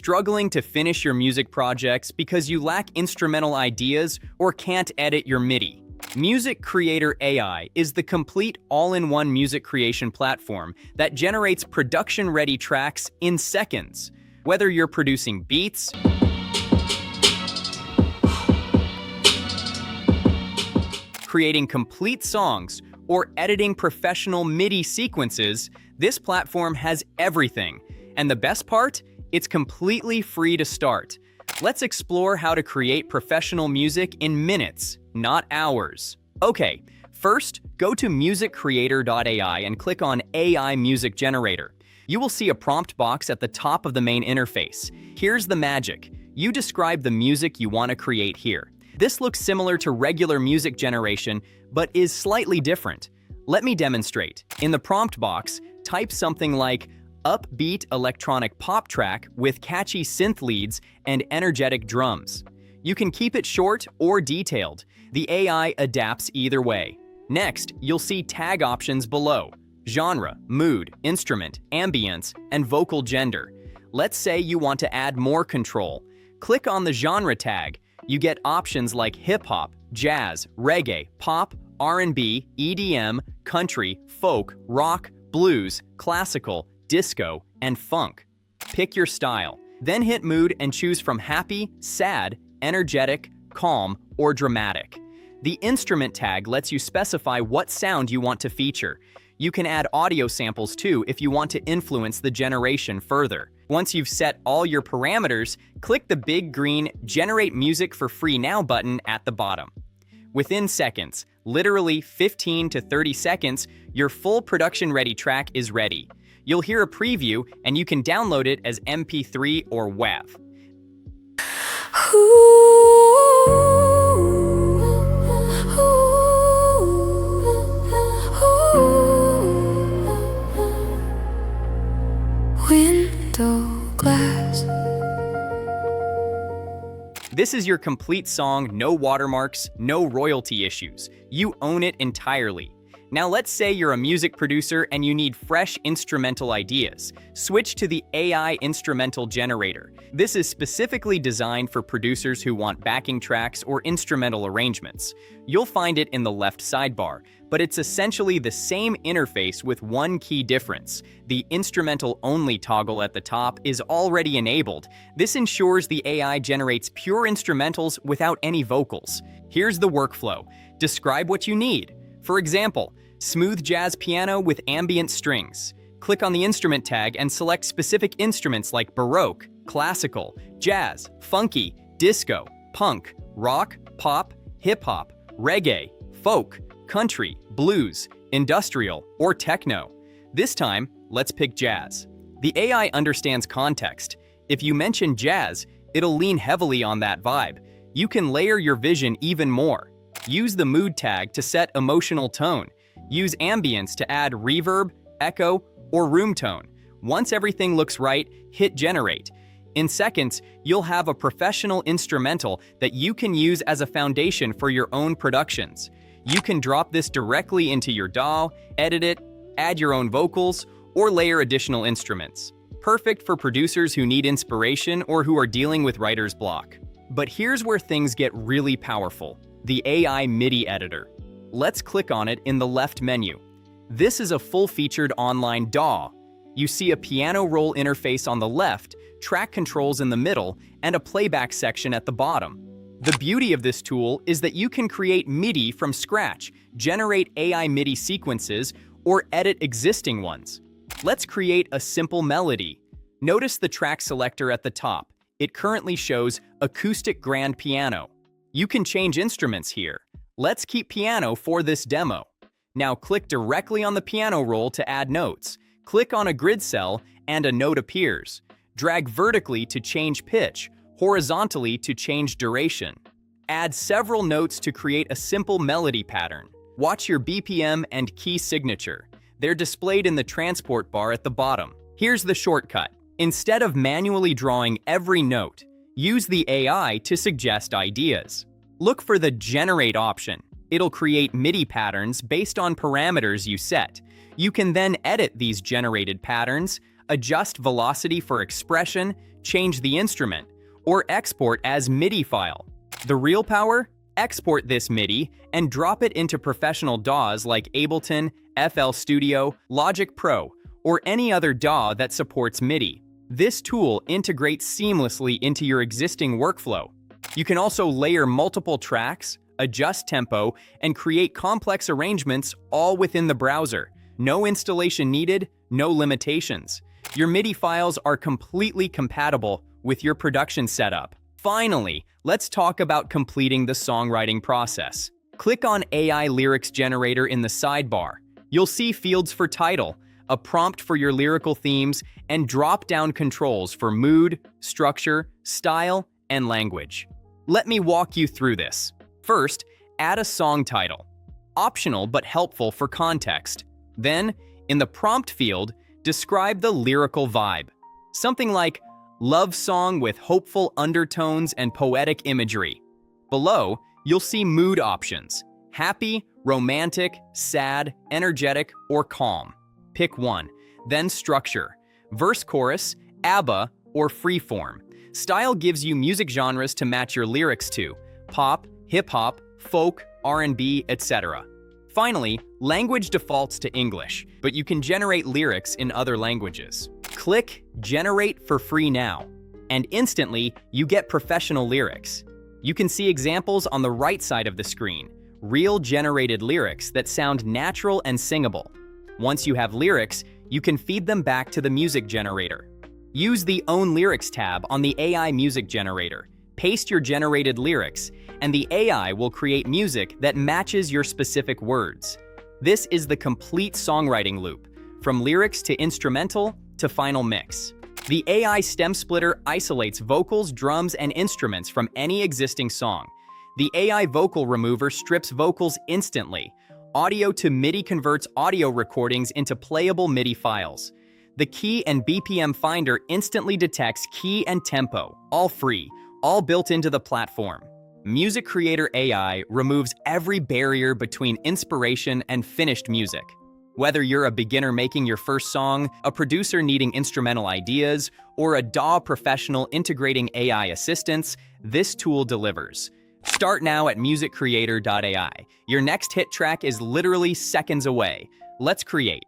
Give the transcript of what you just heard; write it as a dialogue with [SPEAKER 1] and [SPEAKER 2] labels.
[SPEAKER 1] struggling to finish your music projects because you lack instrumental ideas or can't edit your MIDI? MusicCreator AI is the complete all-in-one music creation platform that generates production-ready tracks in seconds. Whether you're producing beats, creating complete songs, or editing professional MIDI sequences, this platform has everything. And the best part? It's completely free to start. Let's explore how to create professional music in minutes, not hours. Okay, first, go to MusicCreator AI and click on AI Music Generator. You will see a prompt box at the top of the main interface. Here's the magic. You describe the music you want to create here. This looks similar to regular music generation, but is slightly different. Let me demonstrate. In the prompt box, type something like upbeat electronic pop track with catchy synth leads and energetic drums. You can keep it short or detailed. The AI adapts either way. Next, you'll see tag options below: genre, mood, instrument, ambience, and vocal gender. Let's say you want to add more control. Click on the genre tag. You get options like hip-hop, jazz, reggae, pop, R&B, EDM, country, folk, rock, blues, classical, disco, and funk. Pick your style. Then hit mood and choose from happy, sad, energetic, calm, or dramatic. The instrument tag lets you specify what sound you want to feature. You can add audio samples too if you want to influence the generation further. Once you've set all your parameters, click the big green Generate Music for Free Now button at the bottom. Within seconds, literally 15 to 30 seconds, your full production-ready track is ready. You'll hear a preview and you can download it as MP3 or WAV. This is your complete song, no watermarks, no royalty issues. You own it entirely. Now let's say you're a music producer and you need fresh instrumental ideas. Switch to the AI Instrumental Generator. This is specifically designed for producers who want backing tracks or instrumental arrangements. You'll find it in the left sidebar, but it's essentially the same interface with one key difference. The instrumental-only toggle at the top is already enabled. This ensures the AI generates pure instrumentals without any vocals. Here's the workflow. Describe what you need. For example, smooth jazz piano with ambient strings. Click on the instrument tag and select specific instruments like Baroque, classical, jazz, funky, disco, punk, rock, pop, hip-hop, reggae, folk, country, blues, industrial, or techno. This time, let's pick jazz. The AI understands context. If you mention jazz, it'll lean heavily on that vibe. You can layer your vision even more. Use the mood tag to set emotional tone. Use ambience to add reverb, echo, or room tone. Once everything looks right, hit generate. In seconds, you'll have a professional instrumental that you can use as a foundation for your own productions. You can drop this directly into your DAW, edit it, add your own vocals, or layer additional instruments. Perfect for producers who need inspiration or who are dealing with writer's block. But here's where things get really powerful: the AI MIDI editor. Let's click on it in the left menu. This is a full-featured online DAW. You see a piano roll interface on the left, track controls in the middle, and a playback section at the bottom. The beauty of this tool is that you can create MIDI from scratch, generate AI MIDI sequences, or edit existing ones. Let's create a simple melody. Notice the track selector at the top. It currently shows acoustic grand piano. You can change instruments here. Let's keep piano for this demo. Now click directly on the piano roll to add notes. Click on a grid cell and a note appears. Drag vertically to change pitch, horizontally to change duration. Add several notes to create a simple melody pattern. Watch your BPM and key signature. They're displayed in the transport bar at the bottom. Here's the shortcut. Instead of manually drawing every note, use the AI to suggest ideas. Look for the Generate option. It'll create MIDI patterns based on parameters you set. You can then edit these generated patterns, adjust velocity for expression, change the instrument, or export as MIDI file. The real power? Export this MIDI and drop it into professional DAWs like Ableton, FL Studio, Logic Pro, or any other DAW that supports MIDI. This tool integrates seamlessly into your existing workflow. You can also layer multiple tracks, adjust tempo, and create complex arrangements all within the browser. No installation needed, no limitations. Your MIDI files are completely compatible with your production setup. Finally, let's talk about completing the songwriting process. Click on AI Lyrics Generator in the sidebar. You'll see fields for title, a prompt for your lyrical themes, and drop-down controls for mood, structure, style, and language. Let me walk you through this. First, add a song title. Optional but helpful for context. Then, in the prompt field, describe the lyrical vibe. Something like, love song with hopeful undertones and poetic imagery. Below, you'll see mood options: happy, romantic, sad, energetic, or calm. Pick one. Then structure: verse, chorus, ABBA, or freeform. Style gives you music genres to match your lyrics to: pop, hip-hop, folk, R&B, etc. Finally, language defaults to English, but you can generate lyrics in other languages. Click Generate for free now, and instantly you get professional lyrics. You can see examples on the right side of the screen, real generated lyrics that sound natural and singable. Once you have lyrics, you can feed them back to the music generator. Use the Own Lyrics tab on the AI music generator. Paste your generated lyrics, and the AI will create music that matches your specific words. This is the complete songwriting loop, from lyrics to instrumental to final mix. The AI stem splitter isolates vocals, drums, and instruments from any existing song. The AI vocal remover strips vocals instantly. Audio to MIDI converts audio recordings into playable MIDI files. The key and BPM finder instantly detects key and tempo, all free, all built into the platform. MusicCreator AI removes every barrier between inspiration and finished music. Whether you're a beginner making your first song, a producer needing instrumental ideas, or a DAW professional integrating AI assistance, this tool delivers. Start now at MusicCreator AI. Your next hit track is literally seconds away. Let's create.